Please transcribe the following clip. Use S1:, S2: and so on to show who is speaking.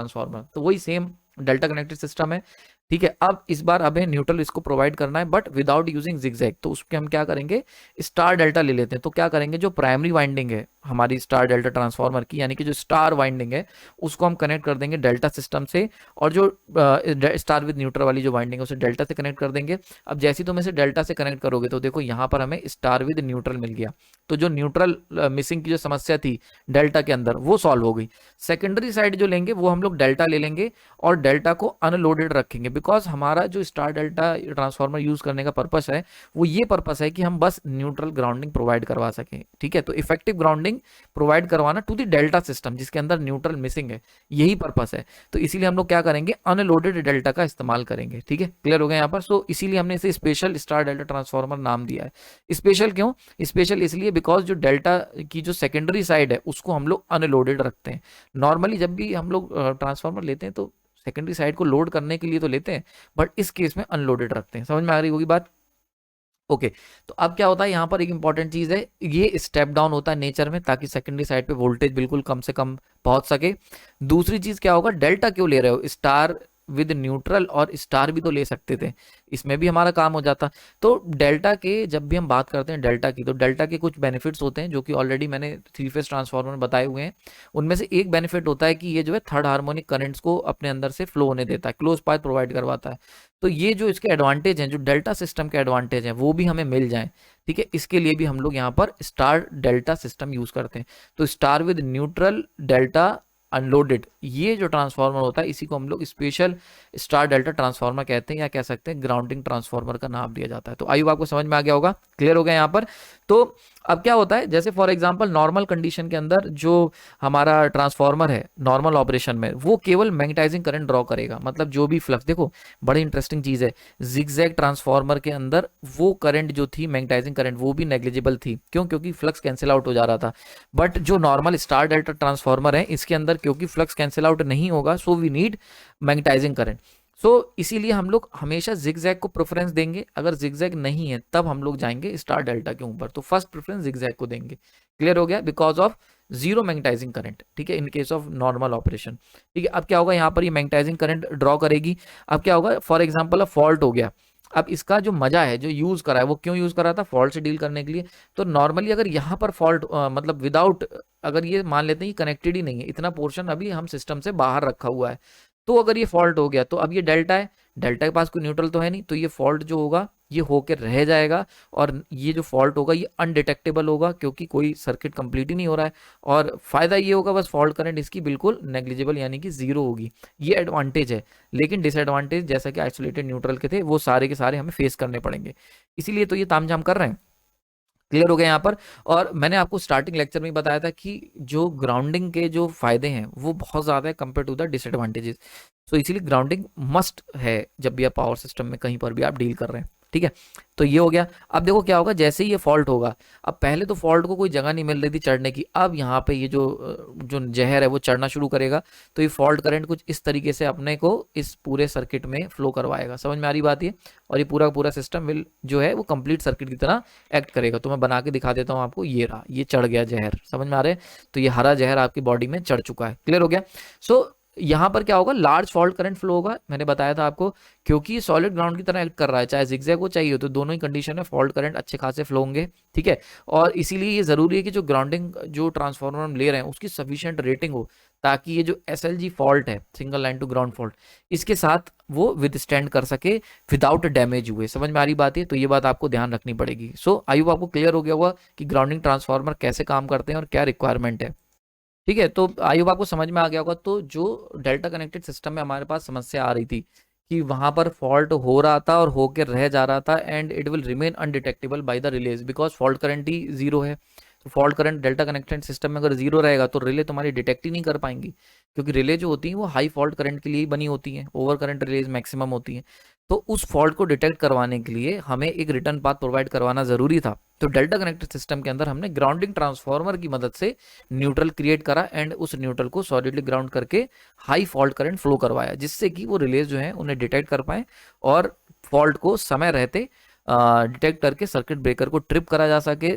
S1: Transformer, तो वही same delta connected system है। ठीक है, अब इस बार हमें न्यूट्रल इसको प्रोवाइड करना है बट विदाउट यूजिंग जिगजैग। तो उसके हम क्या करेंगे, स्टार डेल्टा ले लेते हैं। तो क्या करेंगे, जो प्राइमरी वाइंडिंग है हमारी स्टार डेल्टा ट्रांसफार्मर की, यानी कि जो स्टार वाइंडिंग है उसको हम कनेक्ट कर देंगे डेल्टा सिस्टम से, और जो स्टार विद न्यूट्रल वाली जो वाइंडिंग है उसे डेल्टा से कनेक्ट कर देंगे। अब जैसे ही तुम इसे डेल्टा से कनेक्ट करोगे तो देखो यहाँ पर हमें स्टार विद न्यूट्रल मिल गया। तो जो न्यूट्रल मिसिंग की जो समस्या थी डेल्टा के अंदर वो सॉल्व हो गई। सेकेंडरी साइड जो लेंगे वो हम लोग डेल्टा ले लेंगे और डेल्टा को अनलोडेड रखेंगे, बिकॉज हमारा जो स्टार डेल्टा ट्रांसफार्मर यूज करने का पर्पस है वो ये पर्पस है कि हम बस न्यूट्रल ग्राउंडिंग प्रोवाइड करवा सकें। ठीक है, तो इफेक्टिव ग्राउंडिंग प्रोवाइड करवाना टू द डेल्टा सिस्टम जिसके अंदर न्यूट्रल मिसिंग है, यही पर्पस है। तो इसीलिए हम लोग क्या करेंगे, अनलोडेड डेल्टा का इस्तेमाल करेंगे। ठीक है, क्लियर हो गया यहाँ पर। सो इसीलिए हमने इसे स्पेशल स्टार डेल्टा ट्रांसफार्मर नाम दिया है। स्पेशल क्यों, स्पेशल इसलिए बिकॉज जो डेल्टा की जो सेकेंडरी साइड है उसको हम लोग अनलोडेड रखते हैं। नॉर्मली जब भी हम लोग ट्रांसफार्मर लेते हैं तो सेकेंडरी साइड को लोड करने के लिए तो लेते हैं, बट इस केस में अनलोडेड रखते हैं। समझ में आ रही होगी बात। ओके, तो अब क्या होता है यहाँ पर एक इंपॉर्टेंट चीज है, ये स्टेप डाउन होता है नेचर में ताकि सेकेंडरी साइड पे वोल्टेज बिल्कुल कम से कम पहुंच सके। दूसरी चीज क्या होगा, डेल्टा क्यों ले रहे हो, स्टार विद न्यूट्रल और स्टार भी तो ले सकते थे, इसमें भी हमारा काम हो जाता। तो डेल्टा के जब भी हम बात करते हैं डेल्टा की, तो डेल्टा के कुछ बेनिफिट्स होते हैं जो कि ऑलरेडी मैंने थ्री फेज ट्रांसफार्मर में बताए हुए हैं। उनमें से एक बेनिफिट होता है कि ये जो है थर्ड हार्मोनिक करंट्स को अपने अंदर से फ्लो होने देता है, क्लोज पाथ प्रोवाइड करवाता है। तो ये जो इसके एडवांटेज हैं, जो डेल्टा सिस्टम के एडवांटेज हैं वो भी हमें मिल जाए। ठीक है, इसके लिए भी हम लोग यहाँ पर स्टार डेल्टा सिस्टम यूज करते हैं। तो star with neutral delta unloaded, ये जो ट्रांसफार्मर होता है इसी को हम लोग स्पेशल स्टार डेल्टा ट्रांसफार्मर कहते हैं, या कह सकते हैं ग्राउंडिंग ट्रांसफार्मर का नाम दिया जाता है। तो आई होप आपको समझ में आ गया होगा, क्लियर हो गया यहाँ पर। तो अब क्या होता है, जैसे फॉर एग्जांपल नॉर्मल कंडीशन के अंदर जो हमारा ट्रांसफार्मर है नॉर्मल ऑपरेशन में वो केवल मैग्नेटाइजिंग करंट ड्रॉ करेगा, मतलब जो भी फ्लक्स, देखो बड़ी इंटरेस्टिंग चीज है, जिगजैग ट्रांसफार्मर के अंदर वो करंट जो थी मैग्नेटाइजिंग करंट वो भी नेग्लिजिबल थी। क्यों, क्योंकि फ्लक्स कैंसिल आउट हो जा रहा था। बट जो नॉर्मल स्टार डेल्टा ट्रांसफार्मर है इसके अंदर क्योंकि फ्लक्स कैंसिल आउट नहीं होगा, so we need magnetising current. So इसीलिए हम लोग हमेशा जिगजैग को प्रेफरेंस देंगे, अगर जिगजैग नहीं है तब हम लोग जाएंगे स्टार डेल्टा के ऊपर। तो फर्स्ट प्रेफरेंस जिगजैग को देंगे, क्लियर हो गया, because of zero magnetizing current. ठीक है, in case of normal operation. ठीक है, अब क्या होगा, यहाँ पर ये मैग्नेटाइजिंग करंट ड्रॉ करेगी। अब क्या होगा, फॉर एग्जाम्पल अब फॉल्ट हो गया, अब इसका जो मजा है, जो यूज करा है वो क्यों यूज करा था, फॉल्ट से डील करने के लिए। तो नॉर्मली अगर यहाँ पर फॉल्ट मतलब विदाउट, अगर ये मान लेते हैं कि कनेक्टेड ही नहीं है, इतना पोर्शन अभी हम सिस्टम से बाहर रखा हुआ है, तो अगर ये फॉल्ट हो गया तो अब ये डेल्टा है, डेल्टा के पास कोई न्यूट्रल तो है नहीं, तो ये फॉल्ट जो होगा ये होकर रह जाएगा, और ये जो फॉल्ट होगा ये अनडिटेक्टेबल होगा क्योंकि कोई सर्किट कंप्लीट ही नहीं हो रहा है। और फायदा ये होगा बस, फॉल्ट करंट इसकी बिल्कुल नेग्लिजिबल यानी कि जीरो होगी, ये एडवांटेज है। लेकिन डिसएडवांटेज जैसा कि आइसोलेटेड न्यूट्रल के थे वो सारे के सारे हमें फेस करने पड़ेंगे, इसीलिए तो ये तामझाम कर रहे हैं। क्लियर हो गया यहाँ पर। और मैंने आपको स्टार्टिंग लेक्चर में ही बताया था कि जो ग्राउंडिंग के जो फायदे हैं वो बहुत ज़्यादा है कंपेयर टू द डिसएडवांटेजेस। तो इसीलिए ग्राउंडिंग मस्ट है जब भी आप पावर सिस्टम में कहीं पर भी आप डील कर रहे हैं। ठीक है, तो ये हो गया। अब देखो क्या होगा, जैसे ही ये फॉल्ट होगा, अब पहले तो फॉल्ट को कोई जगह नहीं मिल रही थी चढ़ने की, अब यहाँ पे ये जो जो जहर है वो चढ़ना शुरू करेगा। तो ये फॉल्ट करंट कुछ इस तरीके से अपने को इस पूरे सर्किट में फ्लो करवाएगा। समझ में आ रही बात ये, और ये पूरा पूरा सिस्टम विल जो है वो कंप्लीट सर्किट की तरह एक्ट करेगा। तो मैं बना के दिखा देता हूँ आपको, ये रहा, ये चढ़ गया जहर, समझ में आ रहा है। तो ये हरा जहर आपकी बॉडी में चढ़ चुका है, क्लियर हो गया। सो यहाँ पर क्या होगा, लार्ज फॉल्ट करंट फ्लो होगा, मैंने बताया था आपको, क्योंकि ये सॉलिड ग्राउंड की तरह एक्ट कर रहा है, चाहे जिगजैग हो चाहिए, तो दोनों ही कंडीशन में फॉल्ट करंट अच्छे खासे फ्लो होंगे। ठीक है, और इसीलिए ये जरूरी है कि जो ग्राउंडिंग जो ट्रांसफार्मर हम ले रहे हैं उसकी सफिशिएंट रेटिंग हो, ताकि ये जो एसएलजी फॉल्ट है, single line to ground fault, इसके साथ वो विदस्टैंड कर सके विदाउट डैमेज हुए। समझ में आ रही बात है, तो ये बात आपको ध्यान रखनी पड़ेगी। सो आई होप आपको क्लियर हो गया होगा कि ग्राउंडिंग ट्रांसफार्मर कैसे काम करते हैं और क्या रिक्वायरमेंट है। ठीक है, तो आई होप आपको समझ में आ गया होगा। तो जो डेल्टा कनेक्टेड सिस्टम में हमारे पास समस्या आ रही थी कि वहां पर फॉल्ट हो रहा था और होकर रह जा रहा था, and it will remain undetectable by the release because fault current he zero है। तो fault current delta connected system में अगर जीरो रहेगा तो रिले तुम्हारी डिटेक्ट ही नहीं कर पाएंगी, क्योंकि रिले जो होती है वो हाई फॉल्ट करंट के लिए ही बनी होती है, ओवर करंट रिलेज मैक्सिमम होती है। तो उस फॉल्ट को डिटेक्ट करवाने के लिए हमें एक रिटर्न पाथ प्रोवाइड करवाना जरूरी था। तो डेल्टा कनेक्टेड सिस्टम के अंदर हमने ग्राउंडिंग ट्रांसफार्मर की मदद से न्यूट्रल क्रिएट करा, एंड उस न्यूट्रल को सॉलिडली ग्राउंड करके हाई फॉल्ट करंट फ्लो करवाया, जिससे कि वो रिलेज जो है उन्हें डिटेक्ट कर पाए और फॉल्ट को समय रहते डिटेक्ट करके सर्किट ब्रेकर को ट्रिप करा जा सके,